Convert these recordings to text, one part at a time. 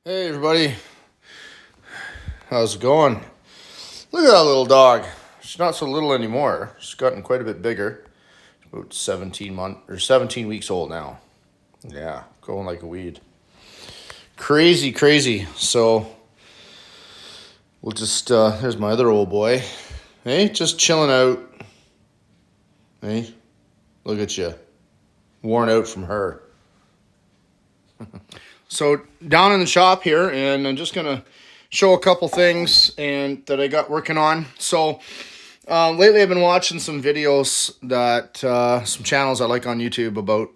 Hey everybody, how's it going? Look at that little dog. She's not so little anymore. She's gotten quite a bit bigger. About 17 weeks old now. Yeah, going like a weed. Crazy, crazy. So we'll just there's my other old boy. Hey, just chilling out. Hey, look at you, worn out from her. So down in the shop here, and I'm just gonna show a couple things and that I got working on. So lately I've been watching some videos that some channels I like on YouTube about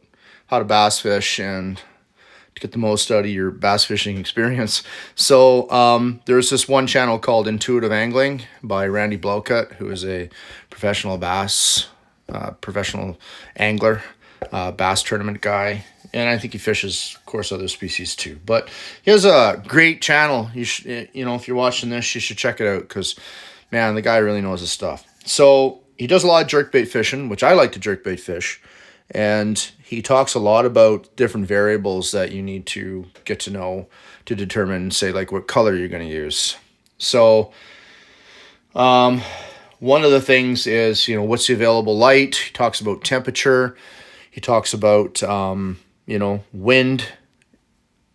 how to bass fish and to get the most out of your bass fishing experience. So there's this one channel called Intuitive Angling by Randy Blaukat, who is a professional professional angler, bass tournament guy. And I think he fishes, of course, other species too. But he has a great channel. If you're watching this, you should check it out because, man, the guy really knows his stuff. So he does a lot of jerkbait fishing, which I like to jerkbait fish. And he talks a lot about different variables that you need to get to know to determine, say, like what color you're going to use. So one of the things is, what's the available light. He talks about temperature. He talks about wind,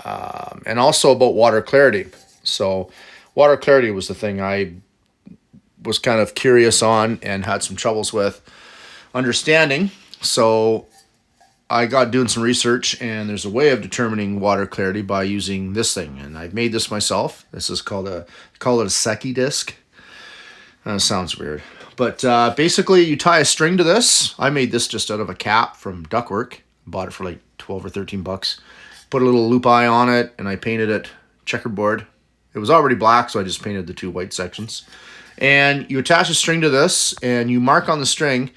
and also about water clarity. So water clarity was the thing I was kind of curious on and had some troubles with understanding. So I got doing some research, and there's a way of determining water clarity by using this thing. And I've made this myself. This is call it a Secchi disc. Sounds weird. But basically you tie a string to this. I made this just out of a cap from Duckwork. Bought it for like 12 or 13 bucks. Put a little loop eye on it, and I painted it checkerboard. It was already black, so I just painted the two white sections. And you attach a string to this, and you mark on the string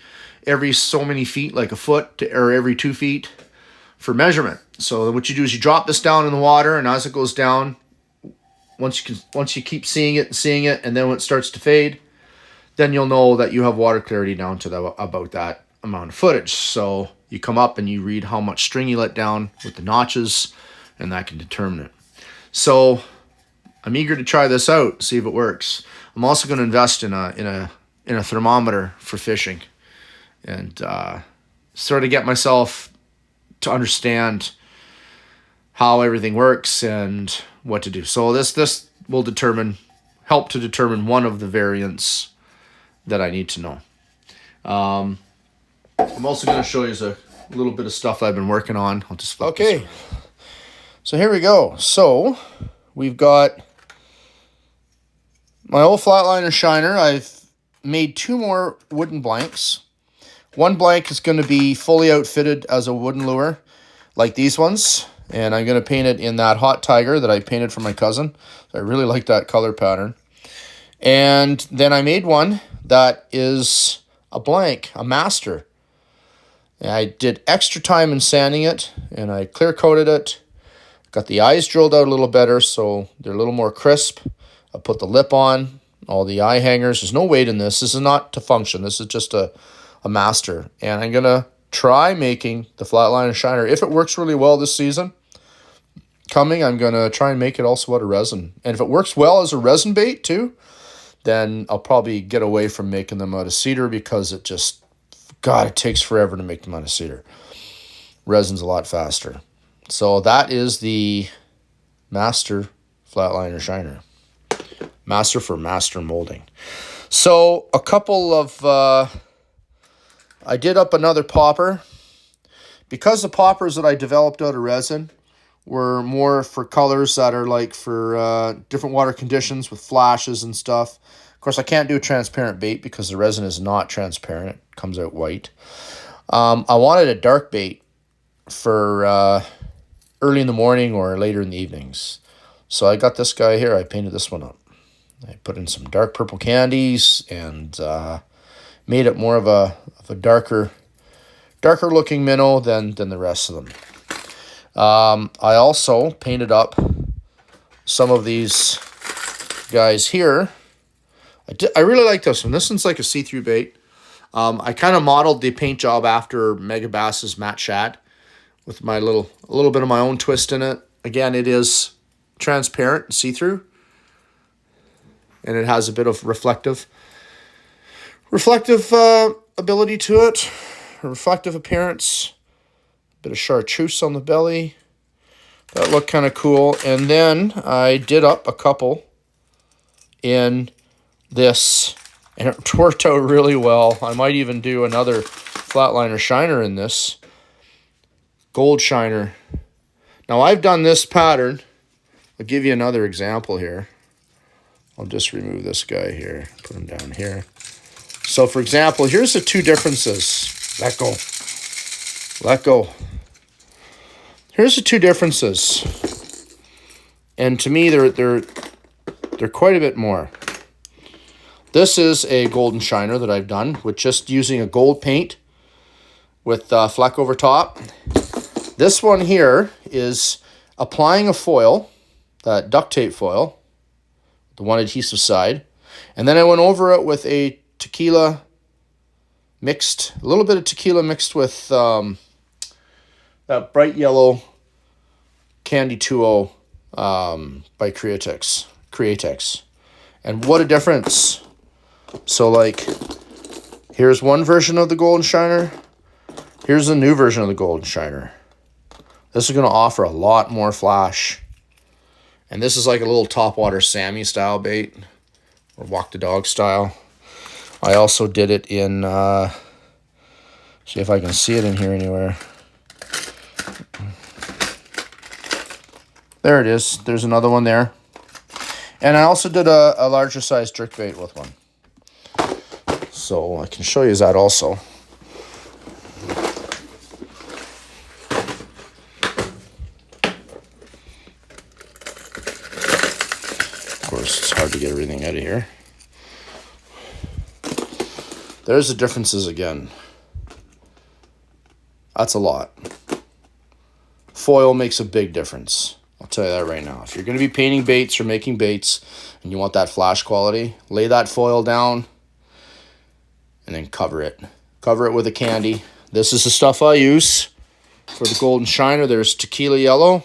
every so many feet, like a foot or every 2 feet for measurement. So what you do is you drop this down in the water, and as it goes down, once you keep seeing it, and then when it starts to fade, then you'll know that you have water clarity down to about that amount of footage. So you come up and you read how much string you let down with the notches, and that can determine it. So I'm eager to try this out, see if it works. I'm also going to invest in a thermometer for fishing, and sort of get myself to understand how everything works and what to do. So this will help to determine one of the variants that I need to know. I'm also going to show you a little bit of stuff I've been working on. I'll just flip this around. So here we go. So we've got my old Flatliner shiner. I've made two more wooden blanks. One blank is going to be fully outfitted as a wooden lure, like these ones. And I'm going to paint it in that Hot Tiger that I painted for my cousin. I really like that color pattern. And then I made one that is a blank, a master. And I did extra time in sanding it, and I clear coated it. Got the eyes drilled out a little better so they're a little more crisp. I put the lip on, all the eye hangers. There's no weight in this. This is not to function. This is just a master. And I'm going to try making the Flatliner shiner. If it works really well this season coming, I'm going to try and make it also out of resin. And if it works well as a resin bait too, then I'll probably get away from making them out of cedar because it takes forever to make them out of cedar. Resin's a lot faster. So that is the Master Flatliner Shiner. Master for master molding. So a couple of... I did up another popper. Because the poppers that I developed out of resin were more for colors that are like for different water conditions with flashes and stuff. Of course, I can't do a transparent bait because the resin is not transparent. It comes out white. I wanted a dark bait for early in the morning or later in the evenings. So I got this guy here. I painted this one up. I put in some dark purple candies and made it more of a darker looking minnow than the rest of them. I also painted up some of these guys here. I really like this one. This one's like a see-through bait. I kind of modeled the paint job after Megabass's Matt Shad with a little bit of my own twist in it. Again, it is transparent, see-through. And it has a bit of reflective ability to it, a reflective appearance, a bit of chartreuse on the belly. That looked kind of cool. And then I did up a couple in this, and it worked out really well. I might even do another flatliner shiner in this. Gold shiner. Now I've done this pattern. I'll give you another example here. I'll just remove this guy here, put him down here. So for example, here's the two differences. Let go. Let go. Here's the two differences. And to me, they're quite a bit more. This is a golden shiner that I've done with just using a gold paint with fleck over top. This one here is applying a foil, that duct tape foil, the one adhesive side, and then I went over it with a tequila mixed, a little bit of tequila mixed with that bright yellow Candy 2.0 by Createx. And what a difference. So like, here's one version of the golden shiner. Here's the new version of the golden shiner. This is going to offer a lot more flash. And this is like a little topwater Sammy style bait, or walk the dog style. I also did it in, see if I can see it in here anywhere. There it is. There's another one there. And I also did a larger size jerkbait with one. So I can show you that also. Of course, it's hard to get everything out of here. There's the differences again. That's a lot. Foil makes a big difference. I'll tell you that right now. If you're going to be painting baits or making baits and you want that flash quality, lay that foil down and then cover it. Cover it with a candy. This is the stuff I use for the golden shiner. There's tequila yellow,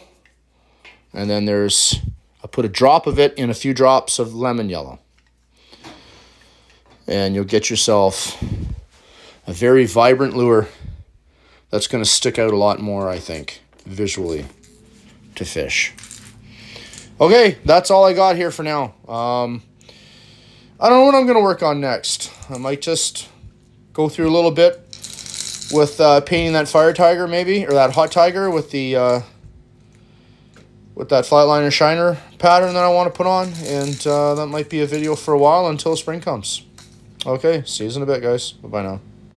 and then I put a drop of it in a few drops of lemon yellow. And you'll get yourself a very vibrant lure that's going to stick out a lot more, I think, visually to fish. Okay, that's all I got here for now. I don't know what I'm going to work on next. I might just go through a little bit with painting that fire tiger maybe, or that hot tiger with the with that flatliner shiner pattern that I want to put on, and that might be a video for a while until spring comes. Okay, see you in a bit, guys. Bye-bye now.